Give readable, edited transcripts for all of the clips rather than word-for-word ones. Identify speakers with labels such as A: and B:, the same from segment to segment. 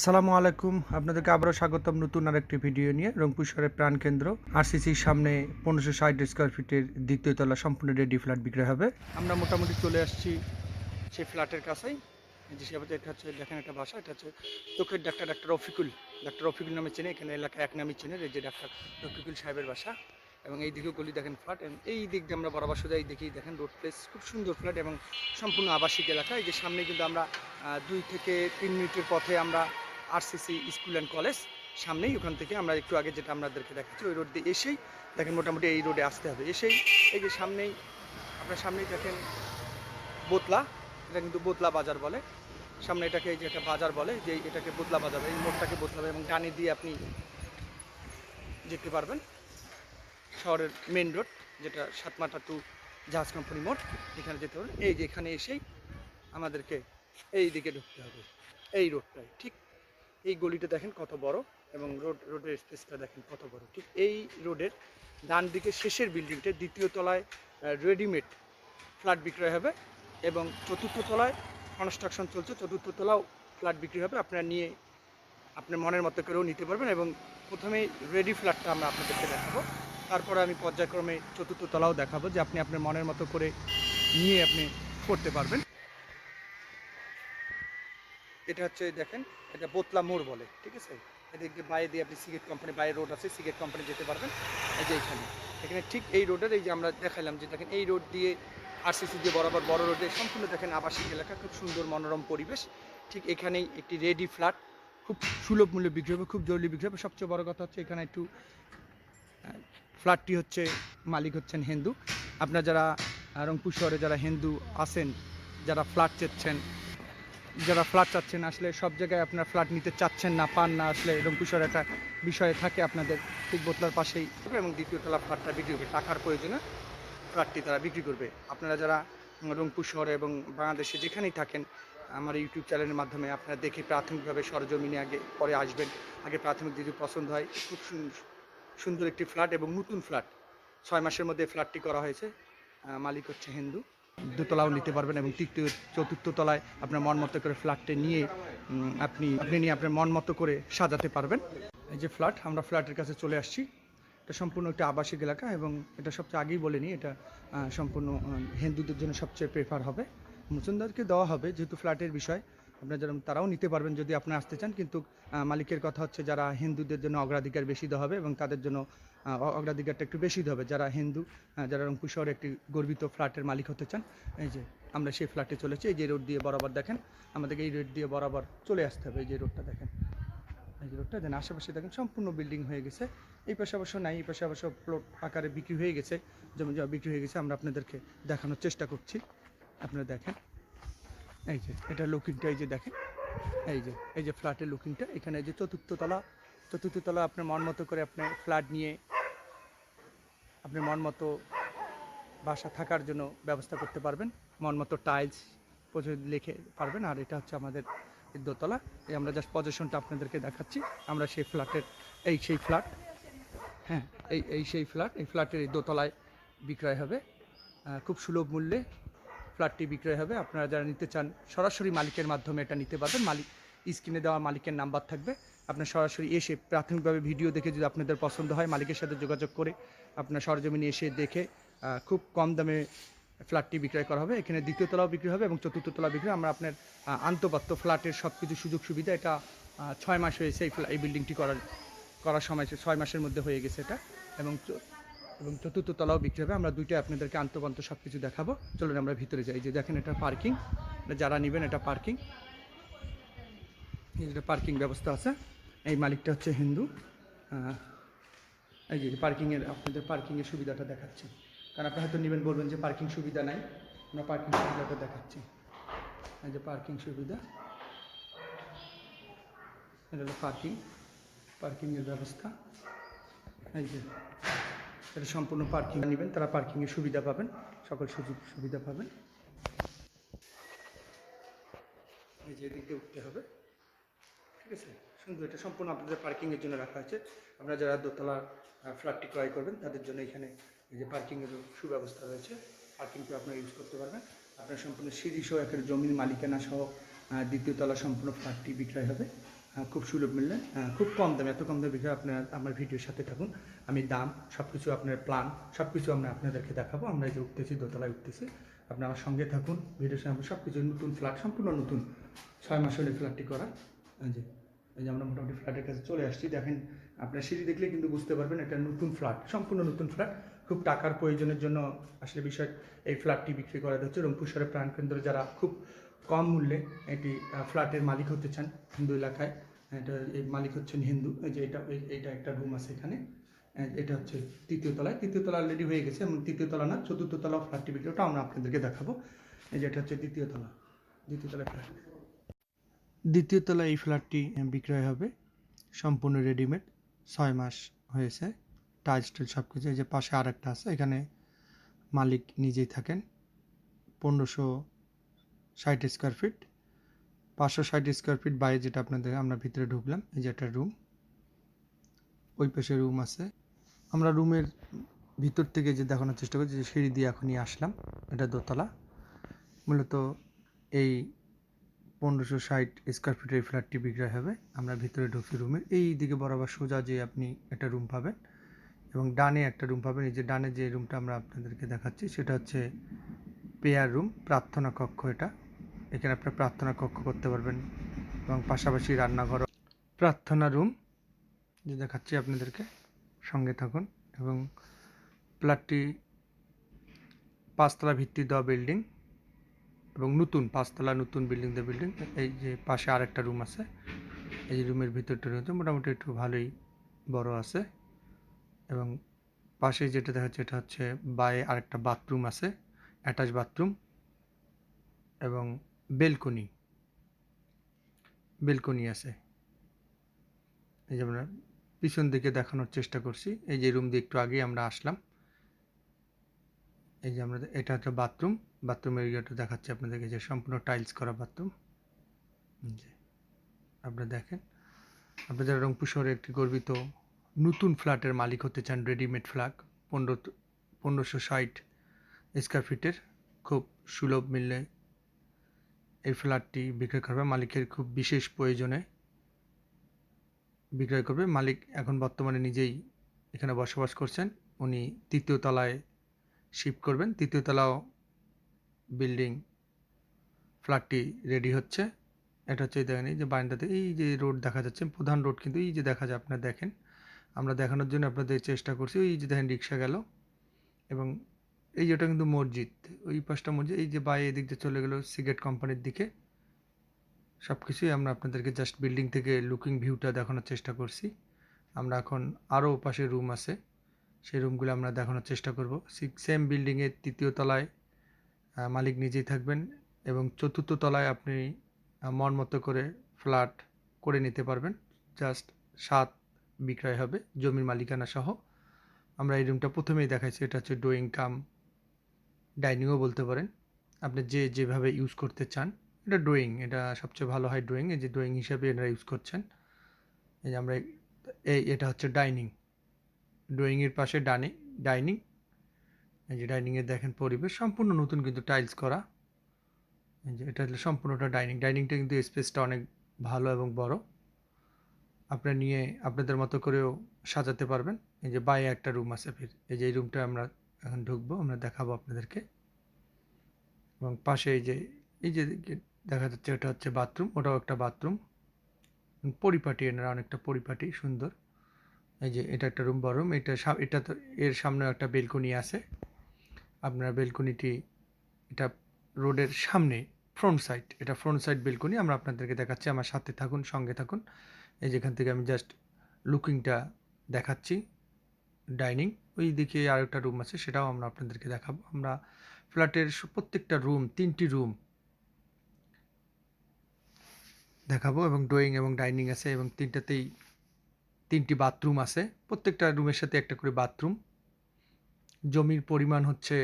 A: আসসালামু আলাইকুম, আপনাদেরকে আবারও স্বাগতম নতুন আরেকটি ভিডিও নিয়ে। রংপুর শহরের প্রাণকেন্দ্র আরসিসির সামনে 1560 স্কোয়ার ফিটের দ্বিতীয় তলা সম্পূর্ণ রেডি ফ্ল্যাট বিক্রয় হবে। আমরা মোটামুটি চলে আসছি সেই ফ্ল্যাটের কাছেই। যে সেভাবে এটা হচ্ছে, দেখেন একটা বাসা, এটা হচ্ছে চোখের ডাক্তার রফিকুল নামে চেনে, এখানে এলাকায় এক নামে চেনে, এই যে ডাক্তার রফিকুল সাহেবের বাসা। এবং এই দিকেও গলি দেখেন ফ্ল্যাট, এবং এই দিক দিয়ে আমরা বরাবর সোজা এই দিকেই দেখেন রোড প্লেস, খুব সুন্দর ফ্ল্যাট এবং সম্পূর্ণ আবাসিক এলাকা। এই যে সামনে কিন্তু আমরা 2 থেকে 3 মিনিটের পথে আমরা আরসিসি স্কুল অ্যান্ড কলেজ সামনেই, ওখান থেকে আমরা একটু আগে যেটা আপনাদেরকে দেখাচ্ছি ওই রোড দিয়ে এসেই দেখেন মোটামুটি এই রোডে আসতে হবে। এসেই এই যে সামনেই, আপনার সামনেই দেখেন বোতলা, এটা কিন্তু বোতলা বাজার বলে। সামনে এটাকে এই যে একটা বাজার বলে, যে এটাকে বোতলা বাজার, এই মোড়টাকে বোতলা, এবং ডানি দিয়ে আপনি যেতে পারবেন শহরের মেন রোড, যেটা সাতমাটা টু জাহাজ কোম্পানি মোড়, এখানে যেতে পারবেন। এই যে এখানে এসেই আমাদেরকে এই দিকে ঢুকতে হবে, এই রোডটায় ঠিক এই গলিটা দেখেন কত বড়, এবং রোডের স্পেসটা দেখেন কত বড়। ঠিক এই রোডের ডান দিকে শেষের বিল্ডিংটা দ্বিতীয় তলায় রেডিমেড ফ্ল্যাট বিক্রয় হবে, এবং চতুর্থ তলায় কনস্ট্রাকশন চলছে, চতুর্থ তলাও ফ্ল্যাট বিক্রি হবে। আপনারা নিয়ে আপনার মনের মতো করেও নিতে পারবেন, এবং প্রথমেই রেডি ফ্ল্যাটটা আমরা আপনাদেরকে দেখাবো, তারপরে আমি পর্যায়ক্রমে চতুর্থ তলাও দেখাবো, যে আপনি আপনার মনের মতো করে নিয়ে আপনি করতে পারবেন। এটা হচ্ছে দেখেন, এটা বোতলা মোড় বলে, ঠিক আছে। এদিকে বাইরে দিয়ে আপনি সিগারেট কোম্পানি, বাইরে রোড আছে, সিগারেট কোম্পানি যেতে পারবেন। এই যে এখানে এখানে ঠিক এই রোডের, এই যে আমরা দেখালাম যে দেখেন এই রোড দিয়ে আরসিসি দিয়ে বরাবর বড় রোডে সম্পূর্ণ দেখেন আবাসিক এলাকা, খুব সুন্দর মনোরম পরিবেশ। ঠিক এখানেই একটি রেডি ফ্ল্যাট খুব সুলভ মূল্যে বিক্রি হবে, খুব জরুরি বিক্রি হবে। সবচেয়ে বড় কথা হচ্ছে এখানে একটু ফ্ল্যাটটি হচ্ছে মালিক হচ্ছেন হিন্দু। আপনারা যারা রংপুর শহরে যারা হিন্দু আছেন, যারা ফ্ল্যাট চাচ্ছেন, আসলে সব জায়গায় আপনার ফ্ল্যাট নিতে চাচ্ছেন না, পান না, আসলে রংপুর শহরে একটা বিষয়ে থাকে আপনাদের, ঠিক বোতলার পাশেই, এবং দ্বিতীয় তলা ফ্ল্যাটটা বিক্রি করবে, টাকার প্রয়োজনে ফ্ল্যাটটি তারা বিক্রি করবে। আপনারা যারা রংপুর শহরে এবং বাংলাদেশে যেখানেই থাকেন, আমার ইউটিউব চ্যানেলের মাধ্যমে আপনারা দেখে প্রাথমিকভাবে সরজমিনে আগে পরে আসবেন। আগে প্রাথমিক যদি পছন্দ হয়, খুব সুন্দর একটি ফ্ল্যাট এবং নতুন ফ্ল্যাট, 6 মাসের মধ্যে ফ্ল্যাটটি করা হয়েছে। মালিক হচ্ছে হিন্দু। দোতলাও নিতে পারবেন, এবং চতুর্থ তলায় আপনার মন মতো করে ফ্ল্যাটটি নিয়ে আপনি নিয়ে আপনার মন মতো করে সাজাতে পারবেন। এই যে ফ্ল্যাট, আমরা ফ্ল্যাটের কাছে চলে আসছি। এটা সম্পূর্ণ একটা আবাসিক এলাকা, এবং এটা সবচেয়ে আগেই বলে নিই, এটা সম্পূর্ণ হিন্দুদের জন্য সবচেয়ে প্রেফার হবে, মুসলিমদেরকে দেওয়া হবে, যেহেতু ফ্ল্যাটের বিষয় আপনার যারা তারাও নিতে পারবেন যদি আপনি আসতে চান। কিন্তু মালিকের কথা হচ্ছে যারা হিন্দুদের জন্য অগ্রাধিকার বেশি দেওয়া হবে, এবং তাদের জন্য অগ্রাধিকারটা একটু বেশি দেওয়া হবে যারা হিন্দু, যারা রংপুর শহরে একটি গর্বিত ফ্ল্যাটের মালিক হতে চান। এই যে আমরা সেই ফ্ল্যাটে চলেছি, এই যে রোড দিয়ে বরাবর দেখেন, আমাদেরকে এই রোড দিয়ে বরাবর চলে আসতে হবে। এই যে রোডটা দেখেন, এই যে রোডটা দেন, আশেপাশে দেখেন সম্পূর্ণ বিল্ডিং হয়ে গেছে। এই পাশে অবশ্য নাই, এই পাশে অবশ্য প্লট আকারে বিক্রি হয়ে গেছে, জমি জমা বিক্রি হয়ে গেছে। আমরা আপনাদেরকে দেখানোর চেষ্টা করছি, আপনারা দেখেন। এই যে এটা লুকিংটা, এই যে দেখেন, এই যে ফ্ল্যাটের লুকিংটা। এখানে এই যে চতুর্থ তলা আপনার মন মতো করে আপনি ফ্ল্যাট নিয়ে আপনি মন মতো বাসা থাকার জন্য ব্যবস্থা করতে পারবেন, মন মতো টাইলস লিখে পারবেন। আর এটা হচ্ছে আমাদের দোতলা, এই আমরা জাস্ট পজিশনটা আপনাদেরকে দেখাচ্ছি। আমরা সেই ফ্ল্যাটের, সেই ফ্ল্যাট, হ্যাঁ, সেই ফ্ল্যাট, এই ফ্ল্যাটের এই দোতলায় বিক্রয় হবে। খুব সুলভ মূল্যে ফ্ল্যাটটি বিক্রয় হবে। আপনারা যারা নিতে চান সরাসরি মালিকের মাধ্যমে এটা নিতে পারবেন। মালিক স্ক্রিনে দেওয়া মালিকের নাম্বার থাকবে, আপনার সরাসরি এসে প্রাথমিকভাবে ভিডিও দেখে যদি আপনাদের পছন্দ হয়, মালিকের সাথে যোগাযোগ করে আপনার সরজমিনে এসে দেখে খুব কম দামে ফ্ল্যাটটি বিক্রয় করা হবে। এখানে দ্বিতীয় তলাও বিক্রি হবে এবং চতুর্থ তলা বিক্রি। আমরা আপনার আন্তঃপাত্য ফ্ল্যাটের সব কিছু সুযোগ সুবিধা, এটা 6 মাস হয়েছে এই বিল্ডিংটি করার সময়, 6 মাসের মধ্যে হয়ে গেছে এটা, এবং চতুর্থ তলাও বিক্রি হবে। আমরা দুইটা আপনাদেরকে আন্তঃপান্ত সব কিছু দেখাবো। চলুন আমরা ভিতরে যাই। যে দেখেন এটা পার্কিং, যারা নেবেন এটা পার্কিং, এটা পার্কিং ব্যবস্থা আছে। এই মালিকটা হচ্ছে হিন্দু। এই যে পার্কিংয়ের, আপনাদের পার্কিংয়ের সুবিধাটা দেখাচ্ছি, কারণ আপনি হয়তো নেবেন বলবেন যে পার্কিং সুবিধা নাই, আমরা পার্কিং সুবিধাটা দেখাচ্ছি। এই যে পার্কিং সুবিধা, এটা হলো পার্কিংয়ের ব্যবস্থা। এই যে এটা সম্পূর্ণ পার্কিং, নেবেন তারা পার্কিংয়ের সুবিধা পাবেন, সকল সুযোগ সুবিধা পাবেন। এই যে এদিকে উঠতে হবে, ঠিক আছে, সুন্দর। এটা সম্পূর্ণ আপনাদের পার্কিংয়ের জন্য রাখা হয়েছে। আপনারা যারা দোতলা ফ্ল্যাটটি ক্রয় করবেন তাদের জন্য এখানে এই যে পার্কিংয়ের সুব্যবস্থা রয়েছে, পার্কিংটা আপনারা ইউজ করতে পারবেন। আপনার সম্পূর্ণ সিঁড়ি সহ একটা জমির মালিকানা সহ দ্বিতীয় তলা সম্পূর্ণ ফ্ল্যাটটি বিক্রয় হবে। খুব সুলভ মূল্যে খুব কম দামে, এত কম দামে বিষয়ে আপনার আমার ভিডিওর সাথে থাকুন। আমি দাম সব কিছু আপনার প্ল্যান সব কিছু আমরা আপনাদেরকে দেখাবো। আমরা এই যে উঠতেছি, দোতলায় উঠতেছি, আপনি আমার সঙ্গে থাকুন। ভিডিওর সামনে সব কিছু নতুন ফ্ল্যাট, সম্পূর্ণ নতুন, 6 মাস হলে ফ্ল্যাটটি করা। এই যে আমরা মোটামুটি ফ্ল্যাটের কাছে চলে আসছি। দেখেন, আপনার সিঁড়ি দেখলে কিন্তু বুঝতে পারবেন এটা নতুন ফ্ল্যাট, সম্পূর্ণ নতুন ফ্ল্যাট। খুব টাকার প্রয়োজনের জন্য আসলে বিষয় এই ফ্ল্যাটটি বিক্রি করা হচ্ছে। রংপুর শহরের প্রাণকেন্দ্রে যারা খুব কম মূল্যে এটি ফ্ল্যাটের মালিক হতে চান, হিন্দু এলাকায়, এটা এই মালিক হচ্ছেন হিন্দু। এই যে এইটা একটা রুম আছে এখানে। এটা হচ্ছে তৃতীয় তলা অলরেডি হয়ে গেছে, এবং তৃতীয় তলা না, চতুর্থ তলা ফ্ল্যাটটি বিক্রি, ওটা আমরা আপনাদেরকে দেখাবো। এই যে এটা হচ্ছে দ্বিতীয় তলা ফ্ল্যাট। দ্বিতীয় তলা এই ফ্ল্যাটটি বিক্রয় হবে, সম্পূর্ণ রেডিমেড, 6 মাস হয়েছে, টাইলস টাইল সব কিছু। এই যে পাশে আর একটা আছে, এখানে মালিক নিজেই থাকেন। 1560 স্কোয়ার ফিট, 560 স্কোয়ার ফিট বাইরে, যেটা আপনাদের আমরা ভিতরে ঢুকলাম। এই যে একটা রুম, ওই পাশে রুম আছে। আমরা রুমের ভিতর থেকে যে দেখানোর চেষ্টা করছি, যে সিঁড়ি দিয়ে এখনই আসলাম, এটা দোতলা। মূলত এই 1560 স্কোয়ার ফিটের এই ফ্ল্যাটটি বিক্রয় হবে। আমরা ভিতরে ঢুকছি রুমের এই দিকে বরাবর সোজা, যে আপনি একটা রুম পাবেন, এবং ডানে একটা রুম পাবেন। এই যে ডানে যে রুমটা আমরা আপনাদেরকে দেখাচ্ছি, সেটা হচ্ছে প্রেয়ার রুম, প্রার্থনা কক্ষ। এখানে আপনার প্রার্থনা কক্ষ করতে পারবেন, এবং পাশাপাশি রান্নাঘর, প্রার্থনা রুম যে দেখাচ্ছি আপনাদেরকে, সঙ্গে থাকুন। এবং ফ্ল্যাটটি 5 তলা ভিত্তি দেওয়া বিল্ডিং, এবং নতুন 5 তলা নতুন বিল্ডিং। এই যে পাশে আর একটা রুম আছে, এই যে রুমের ভিতরটা রয়েছে মোটামুটি একটু ভালোই বড় আছে। এবং পাশে যেটা দেখাচ্ছে, এটা হচ্ছে বায়ে আরেকটা বাথরুম আছে, অ্যাটাচ বাথরুম, এবং বেলকনি আছে। এই যে আমরা পিছন দিকে দেখানোর চেষ্টা করছি। এই যে রুম দিয়ে একটু আগেই আমরা আসলাম। এই যে এটা হচ্ছে বাথরুমের এরিয়াটা দেখাচ্ছে আপনাদেরকে, যে সম্পূর্ণ টাইলস করা বাথরুম। যে আপনারা দেখেন, আপনারা যারা রংপুর শহরে একটি গর্বিত নতুন ফ্ল্যাটের মালিক হতে চান, রেডিমেড ফ্ল্যাট 1560 স্কোয়ার ফিটের, খুব সুলভ মূল্যে এই ফ্ল্যাটটি বিক্রয় করবে। মালিকের খুব বিশেষ প্রয়োজনে বিক্রয় করবে। মালিক এখন বর্তমানে নিজেই এখানে বসবাস করছেন। উনি 3য় তলায় শিফট করবেন। 3য় তলাও বিল্ডিং ফ্ল্যাটটি রেডি হচ্ছে। এটা হচ্ছে, দেখেন এই যে বারান্দাতে এই যে রোড দেখা যাচ্ছে, প্রধান রোড কিন্তু এই যে দেখা যায়, আপনারা দেখেন। আমরা দেখানোর জন্য আপনাদের চেষ্টা করছি। এই যে দেখেন রিক্সা গেল, এবং এই যেটা কিন্তু মসজিদ, ওই পাশটা মসজিদ। এই যে বাইরে এদিক দিয়ে চলে গেল সিগারেট কোম্পানির দিকে। সব কিছুই আমরা আপনাদেরকে জাস্ট বিল্ডিং থেকে লুকিং ভিউটা দেখানোর চেষ্টা করছি। আমরা এখন আরও পাশে রুম আছে, সেই রুমগুলো আমরা দেখানোর চেষ্টা করব। সেম বিল্ডিংয়ের 3য় তলায় মালিক নিজেই থাকবেন, এবং 4র্থ তলায় আপনি মন মতো করে ফ্ল্যাট করে নিতে পারবেন। জাস্ট 7 বিক্রয় হবে, জমির মালিকানা সহ। আমরা এই রুমটা প্রথমেই দেখাইছি, এটা হচ্ছে ড্রয়িং কাম ডাইনিংও বলতে পারেন, আপনি যেভাবে ইউজ করতে চান। এটা ড্রয়িং, এটা সবচেয়ে ভালো হয় ড্রয়িং। এই যে ড্রয়িং হিসাবে এনারা ইউজ করছেন। এই যে আমরা এটা হচ্ছে ড্রয়িংয়ের পাশে ডাইনিং। এই যে ডাইনিংয়ে দেখেন পরিবেশ সম্পূর্ণ নতুন, কিন্তু টাইলস করা। এই যে এটা হলো সম্পূর্ণটা ডাইনিংটা কিন্তু স্পেসটা অনেক ভালো এবং বড়। আপনারা নিয়ে আপনাদের মতো করেও সাজাতে পারবেন। এই যে বাইরে একটা রুম আছে ফির, এই যে এই রুমটা আমরা এখন ঢুকবো, আমরা দেখাবো আপনাদেরকে। এবং পাশে এই যে দেখা যাচ্ছে, এটা হচ্ছে বাথরুম, ওটাও একটা বাথরুম, পরিপাটি, এনারা অনেকটা পরিপাটি, সুন্দর। এই যে এটা একটা রুম, বড় রুম। এটা তো এর সামনেও একটা বেলকনি আছে। আপনার বেলকনিটি, এটা রোডের সামনে, এটা ফ্রন্ট সাইড বেলকনি। আমরা আপনাদেরকে দেখাচ্ছি, আমার সাথে থাকুন, সঙ্গে থাকুন। এই যেখান থেকে আমি জাস্ট লুকিংটা দেখাচ্ছি। ডাইনিং, ওই দিকে আরেকটা রুম আছে, সেটাও আমরা আপনাদেরকে দেখাবো। আমরা ফ্ল্যাটের প্রত্যেকটা রুম, 3টি রুম দেখাবো, এবং ড্রয়িং এবং ডাইনিং আছে, এবং 3টি বাথরুম আছে। প্রত্যেকটা রুমের সাথে একটা করে বাথরুম। জমির পরিমাণ হচ্ছে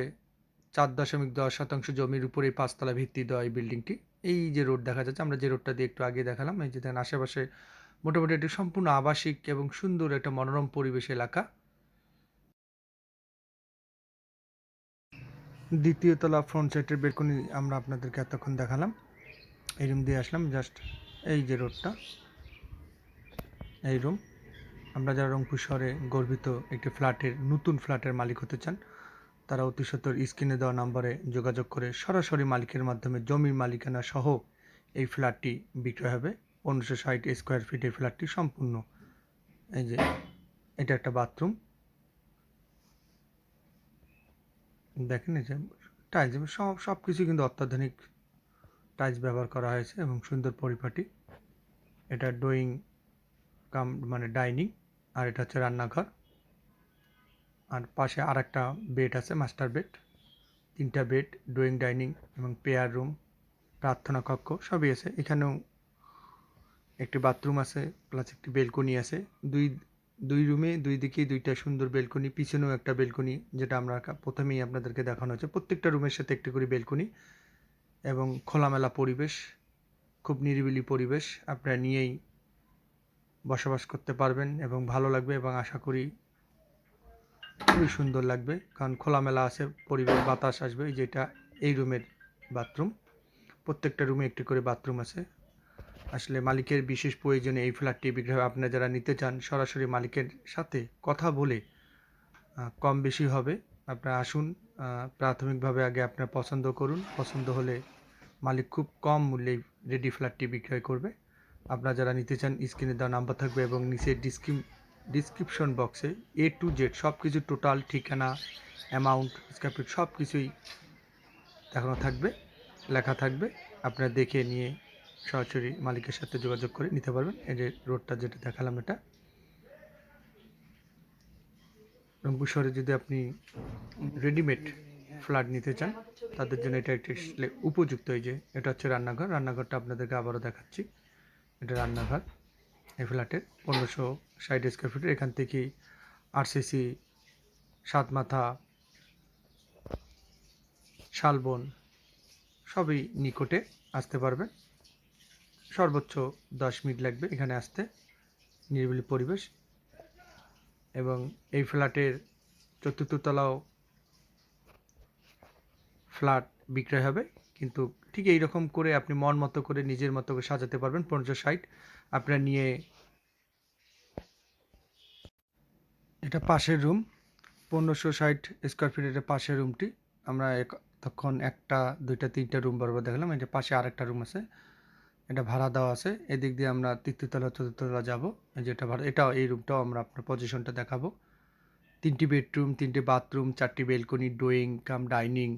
A: 4.10 শতাংশ জমির উপরে 5 তলা ভিত্তি দেওয়া এই বিল্ডিংটি। এই যে রোড দেখা যাচ্ছে, আমরা যে রোডটা দিয়ে একটু আগে দেখালাম, এই যে দেখেন আশেপাশে মোটামুটি একটি সম্পূর্ণ আবাসিক এবং সুন্দর একটা মনোরম পরিবেশ এলাকা। 2য় তলা ফ্রন্ট সাইডের বেলকনি আমরা আপনাদেরকে এতক্ষণ দেখালাম। এই রুম দিয়ে আসলাম, জাস্ট এই যে রোডটা, এই রুম। আমরা যারা রংপুর শহরে গর্বিত একটি নতুন ফ্ল্যাটের মালিক হতে চান, তারা অতি সত্বর স্ক্রিনে দেওয়া নম্বরে যোগাযোগ করে সরাসরি মালিকের মাধ্যমে জমির মালিকানা সহ এই ফ্ল্যাটটি বিক্রয় হবে। 1560 স্কোয়ার ফিট এই ফ্ল্যাটটি সম্পূর্ণ। এই যে এটা একটা বাথরুম, দেখেন এই যে টাইলস সব কিছু কিন্তু অত্যাধুনিক টাইলস ব্যবহার করা হয়েছে এবং সুন্দর পরিপাটি। এটা ড্রয়িং কাম মানে ডাইনিং, আর এটা হচ্ছে রান্নাঘর। আর পাশে আর একটা বেড আছে, মাস্টার বেড। 3টা বেড, ড্রয়িং ডাইনিং এবং পেয়ার রুম, প্রার্থনা কক্ষ সবই আছে। এখানেও একটি বাথরুম আছে, প্লাস একটি বেলকনি আছে। দুই দুই রুমে দুই দিকেই 2টা সুন্দর বেলকনি, পিছনেও একটা বেলকনি, যেটা আমরা প্রথমেই আপনাদেরকে দেখানো হয়েছে। প্রত্যেকটা রুমের সাথে একটি করে বেলকনি এবং খোলামেলা পরিবেশ, খুব নিরিবিলি পরিবেশ। আপনারা নিয়েই বসবাস করতে পারবেন এবং ভালো লাগবে, এবং আশা করি খুবই সুন্দর লাগবে, কারণ খোলামেলা আছে পরিবেশ, বাতাস আসবে। যেটা এই রুমের বাথরুম, প্রত্যেকটা রুমে একটি করে বাথরুম আছে। আসলে মালিকের বিশেষ প্রয়োজনে এই ফ্ল্যাটটি বিক্রি হবে। আপনারা যারা নিতে চান সরাসরি মালিকের সাথে কথা বলে কম বেশি হবে। আপনারা আসুন, প্রাথমিকভাবে আগে আপনারা পছন্দ করুন, পছন্দ হলে মালিক খুব কম মূল্যে রেডি ফ্ল্যাটটি বিক্রয় করবে। আপনারা যারা নিতে চান স্ক্রিনে দেওয়া নাম্বার থাকবে এবং নিচে ডিসক্রিপশন বক্সে A to Z সব কিছু, টোটাল ঠিকানা, অ্যামাউন্ট, স্কয়ার ফিট সব কিছুই দেখানো থাকবে, লেখা থাকবে। আপনারা দেখে নিয়ে সরাসরি মালিকের সাথে যোগাযোগ করে নিতে পারবেন। এই যে রোডটা যেটা দেখালাম, এটা রংপুর শহরে যদি আপনি রেডিমেড ফ্ল্যাট নিতে চান, তাদের জন্য এটা একটি উপযুক্ত। এই যে এটা হচ্ছে রান্নাঘর, রান্নাঘরটা আপনাদেরকে আবারও দেখাচ্ছি। এটা রান্নাঘর এই ফ্ল্যাটের, 1560 স্কোয়ার ফিটের। এখান থেকেই RCC, সাতমাথা, শালবন সবই নিকটে, আসতে পারবেন। সর্বোচ্চ 10 মিনিট লাগবে এখানে আসতে, নিরিবিলি পরিবেশ। এবং এই ফ্ল্যাটের 4র্থ তলাও ফ্ল্যাট বিক্রয় হবে, কিন্তু ঠিক এই রকম করে আপনি মন মতো করে নিজের মতো করে সাজাতে পারবেন। 1560 আপনারা নিয়ে, এটা পাশের রুম, 1560 স্কোয়ার ফিট, এটা পাশের রুমটি। আমরা তখন 1টা 2টা 3টা রুম বরাবর দেখালাম। এটা পাশে আরেকটা রুম আছে, এটা ভাড়া দেওয়া আছে। এদিক দিয়ে আমরা 3র্থ তলা 4র্থ তলা যাবো। যেটা ভাড়া, এটাও এই রুমটাও আমরা আপনার পজিশনটা দেখাবো। 3টি বেডরুম, 3টে বাথরুম, 4টি balcony, drawing cum dining,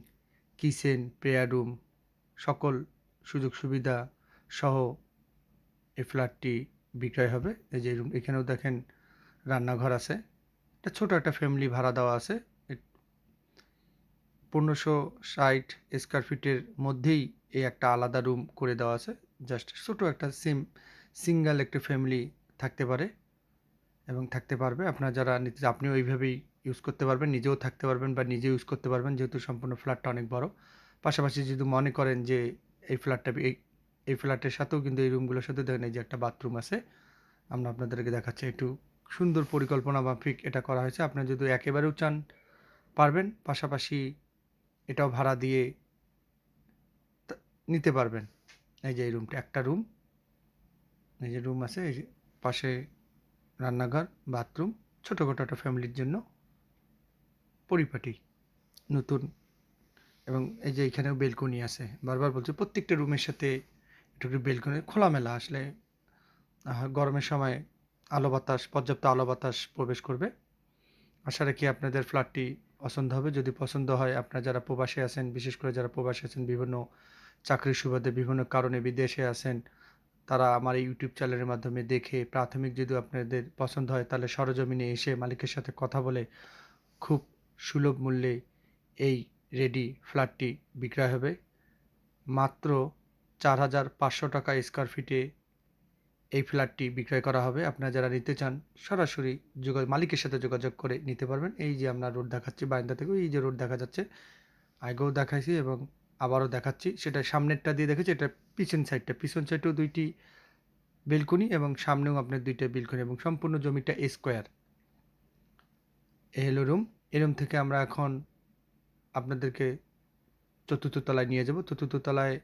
A: kitchen, prayer room, সকল সুযোগ সুবিধা সহ এই ফ্ল্যাটটি বিক্রয় হবে। এই যে রুম, এখানেও দেখেন রান্নাঘর আছে। এটা ছোট একটা ফ্যামিলি ভাড়া দেওয়া আছে। 1560 স্কোয়ার ফিটের মধ্যেই এই একটা আলাদা রুম করে দেওয়া আছে। জাস্ট ছোট একটা সিঙ্গেল একটা ফ্যামিলি থাকতে পারে এবং থাকতে পারবে। আপনারা যারা নিতে, আপনিও ওইভাবেই ইউজ করতে পারবেন, নিজেও থাকতে পারবেন বা নিজে ইউজ করতে পারবেন, যেহেতু সম্পূর্ণ ফ্ল্যাটটা অনেক বড়। পাশাপাশি যদি মনে করেন যে এই ফ্ল্যাটটা এই ফ্ল্যাটের সাথেও কিন্তু এই রুমগুলোর সাথে দেখেন এই যে একটা বাথরুম আছে, আমরা আপনাদেরকে দেখাচ্ছি। একটু সুন্দর পরিকল্পনা মাফিক এটা করা হয়েছে। আপনি যদি একেবারেও চান পারবেন, পাশাপাশি এটাও ভাড়া দিয়ে নিতে পারবেন। এই যে এই রুমটা, একটা রুম, এই যে রুম আছে, এই যে পাশে রান্নাঘর, বাথরুম, ছোটোখাটো একটা ফ্যামিলির জন্য পরিপাটি, নতুন। এবং এই যে এখানেও বেলকনি আছে, বারবার বলছি প্রত্যেকটা রুমের সাথে একটু একটু বেলকনি, খোলামেলা। আসলে গরমের সময় আলো বাতাস, পর্যাপ্ত আলো বাতাস প্রবেশ করবে। আশা রাখি আপনাদের ফ্ল্যাটটি পছন্দ হবে। যদি পছন্দ হয়, আপনারা যারা প্রবাসে আছেন, বিশেষ করে যারা প্রবাসে আছেন, বিভিন্ন চাকরির সুবাদে বিভিন্ন কারণে বিদেশে আছেন, তারা আমার এই ইউটিউব চ্যানেলের মাধ্যমে দেখে প্রাথমিক যদি আপনাদের পছন্দ হয়, তাহলে সরজমিনে এসে মালিকের সাথে কথা বলে খুব সুলভ মূল্যে এই রেডি ফ্ল্যাটটি বিক্রয় হবে। মাত্র 4500 টাকা স্কোয়ার ফিটে এই ফ্ল্যাটটি বিক্রয় করা হবে। আপনারা যারা নিতে চান সরাসরি মালিকের সাথে যোগাযোগ করে নিতে পারবেন। এই যে আমরা রোড দেখাচ্ছি বারান্দা থেকে, এই যে রোড দেখা যাচ্ছে, আগেও দেখাইছি এবং আবারও দেখাচ্ছি। সেটা সামনেরটা দিয়ে দেখেছি, এটা পিছন সাইডেও 2টি বেলকনি এবং সামনেও আপনার 2টা বেলকনি, এবং সম্পূর্ণ জমিটা স্কোয়ার। এ হলো রুম। এই রুম থেকে আমরা এখন আপনাদেরকে 4র্থ তলায় নিয়ে যাব। 4র্থ তলায়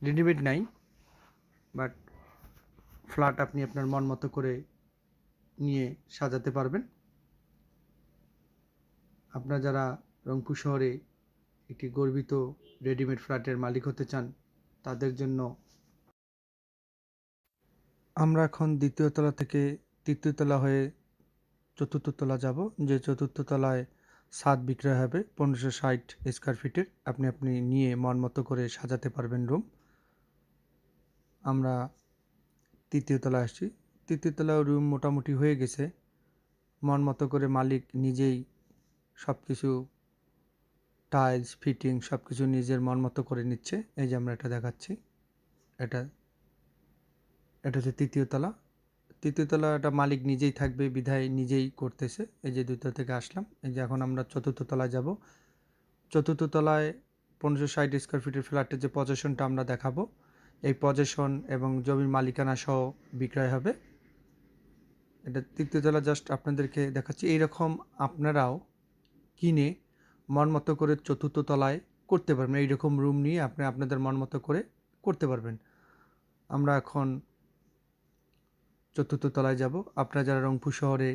A: রেডিমেড নাই, বাট ফ্ল্যাট আপনি আপনার মন মতো করে নিয়ে সাজাতে পারবেন। আপনারা যারা রংপুর শহরে একটি গর্বিত রেডিমেড ফ্ল্যাটের মালিক হতে চান, তাদের জন্য আমরা এখন দ্বিতীয় তলা থেকে তৃতীয় তলা হয়ে চতুর্থ তলা যাব, যে চতুর্থ তলায় ছাদ বিক্রয় হবে 1560 স্কোয়ার ফিটের। আপনি নিয়ে মন মতো করে সাজাতে পারবেন রুম। আমরা তৃতীয় তলায় আসছি। তৃতীয় তলায় রুম মোটামুটি হয়ে গেছে। মন মতো করে মালিক নিজেই সব কিছু টাইলস ফিটিং সব কিছু নিজের মন মতো করে নিচ্ছে। এই যে আমরা এটা দেখাচ্ছি, এটা হচ্ছে তৃতীয় তলা। তৃতীয় তলাটা মালিক নিজেই থাকবে বিধায় নিজেই করতেছে। এই যে দ্বিতীয় থেকে আসলাম, এই যে এখন আমরা চতুর্থ তলায় যাব। চতুর্থ তলায় 1560 স্কোয়ার ফিটের ফ্ল্যাটের যে পজেশনটা আমরা দেখাবো, এই পজেশন এবং জমির মালিকানা সহ বিক্রয় হবে। এটা তৃতীয় তলা জাস্ট আপনাদেরকে দেখাচ্ছি। এইরকম আপনারাও কিনে মন মতো করে চতুর্থ তলায় করতে পারবেন। এইরকম রুম নিয়ে আপনি আপনাদের মন মতো করে করতে পারবেন। আমরা এখন চতুর্থ তলায় যাব। আপনারা যারা রংপুর শহরে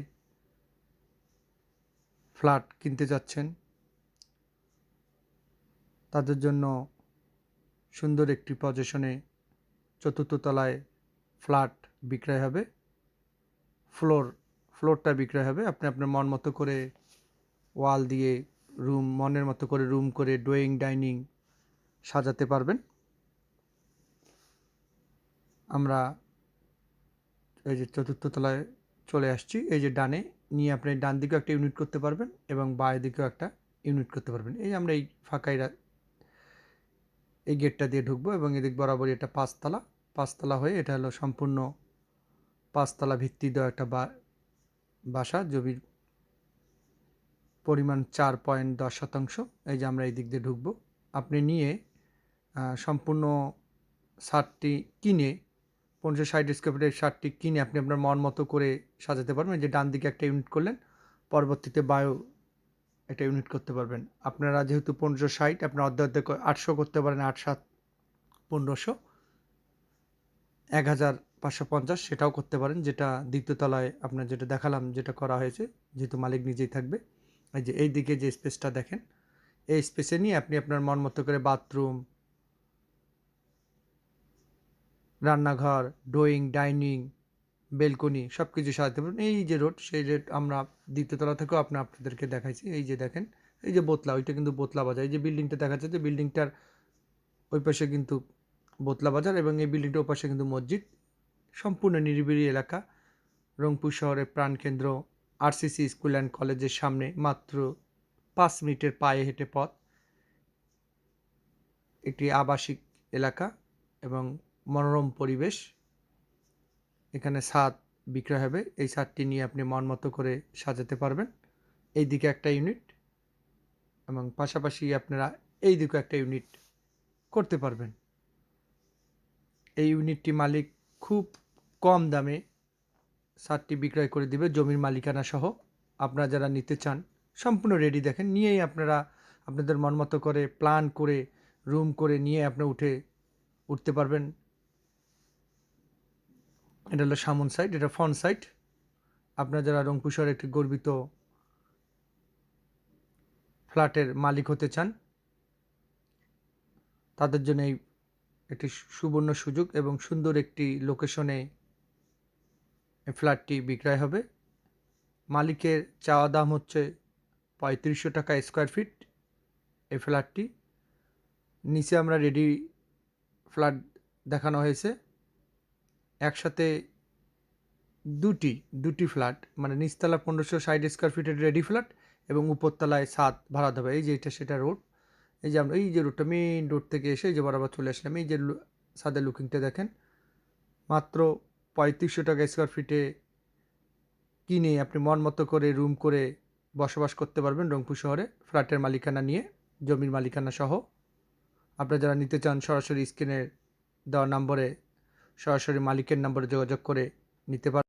A: ফ্ল্যাট কিনতে যাচ্ছেন, তাদের জন্য সুন্দর একটি পজিশনে চতুর্থ তলায় ফ্ল্যাট বিক্রয় হবে। ফ্লোরটা বিক্রয় হবে। আপনি আপনার মন মতো করে ওয়াল দিয়ে রুম মনের মতো করে রুম করে ড্রয়িং ডাইনিং সাজাতে পারবেন। আমরা এই যে চতুর্থ তলায় চলে আসছি। এই যে ডানে নিয়ে আপনি ডান দিকেও একটা ইউনিট করতে পারবেন এবং বাঁ দিকেও একটা ইউনিট করতে পারবেন। এই আমরা এই এই গেটটা দিয়ে ঢুকবো এবং এদিক বরাবরই এটা পাঁচতলা হয়ে এটা হলো সম্পূর্ণ পাঁচতলা ভিত্তি দেওয়া একটা বাসা। জমির পরিমাণ 4.10%। এই যে আমরা এই দিক দিয়ে ঢুকবো। আপনি নিয়ে সম্পূর্ণ ছাদটি কিনে 1560 স্কোয়ার ফিটের ছাদটি কিনে আপনি আপনার মন মতো করে সাজাতে পারবেন। যে ডান দিকে একটা ইউনিট করলেন, পরবর্তীতে বায়ো একটা ইউনিট করতে পারবেন। আপনারা যেহেতু 1560, আপনার অর্ধেক 800 করতে পারেন, 8-7 1500, 1550 সেটাও করতে পারেন। যেটা দ্বিতীয় তলায় আপনার যেটা দেখালাম, যেটা করা হয়েছে, যেহেতু মালিক নিজেই থাকবে। এই যে এই দিকে যে স্পেসটা দেখেন, এই স্পেসে নিয়ে আপনি আপনার মন মতো করে বাথরুম, রান্নাঘর, ড্রয়িং ডাইনিং, বেলকনি সব কিছু সাজাতে পারবেন। এই যে রোড, সেই রোড আমরা দ্বিতীয় তলা থেকেও আপনাদেরকে দেখাইছি। এই যে দেখেন, এই যে বোতলা, ওইটা কিন্তু বোতলা বাজার। এই যে বিল্ডিংটা দেখা যাচ্ছে, যে বিল্ডিংটার ওই পাশে কিন্তু বোতলা বাজার এবং এই বিল্ডিংটার ওই পাশে কিন্তু মসজিদ। সম্পূর্ণ নিরিবিলি এলাকা। রংপুর শহরের প্রাণকেন্দ্র আরসিসি স্কুল অ্যান্ড কলেজের সামনে মাত্র 5 মিনিটের পায়ে হেঁটে পথ। একটি আবাসিক এলাকা এবং মনোরম পরিবেশ। এখানে ছাদ বিক্রয় হবে। এই ছাদটি নিয়ে আপনি মন মতো করে সাজাতে পারবেন। এই দিকে একটা ইউনিট এবং পাশাপাশি আপনারা এই দিকে একটা ইউনিট করতে পারবেন। এই ইউনিটটি মালিক খুব কম দামে ছাদটি বিক্রয় করে দিবে, জমির মালিকানা সহ। আপনারা যারা নিতে চান সম্পূর্ণ রেডি, দেখেন, নিয়েই আপনারা আপনাদের মন মতো করে প্ল্যান করে রুম করে নিয়ে আপনি উঠতে পারবেন। এটা হলো সামন সাইড, এটা ফ্রন্ট সাইড। আপনারা যারা রংপুর শহরে একটি গর্বিত ফ্ল্যাটের মালিক হতে চান, তাদের জন্য একটি সুবর্ণ সুযোগ এবং সুন্দর একটি লোকেশনে ফ্ল্যাটটি বিক্রয় হবে। মালিকের চাওয়া দাম হচ্ছে 3500 টাকা স্কোয়ার ফিট এই ফ্ল্যাটটি। নিচে আমরা রেডি ফ্ল্যাট দেখানো হয়েছে। একসাথে দুটি ফ্ল্যাট, মানে নিচতলা 1560 স্কোয়ার ফিটের রেডি ফ্ল্যাট এবং উপরতলায় ছাদ ভাড়া দেবে। এই যে এটা সেটা রোড। এই যে আমরা এই যে রোডটা, মেইন রোড থেকে এসে এই যে বরাবর চলে আসলাম। এই যে ছাদের লুকিংটা দেখেন, মাত্র 3500 টাকা স্কোয়ার ফিটে কিনে আপনি মন মতো করে রুম করে বসবাস করতে পারবেন রংপুর শহরে, ফ্ল্যাটের মালিকানা নিয়ে, জমির মালিকানা সহ। আপনারা যারা নিতে চান সরাসরি স্ক্রিনে দেওয়া নম্বরে, সরাসরি মালিকের নম্বরে যোগাযোগ করে নিতে পারেন।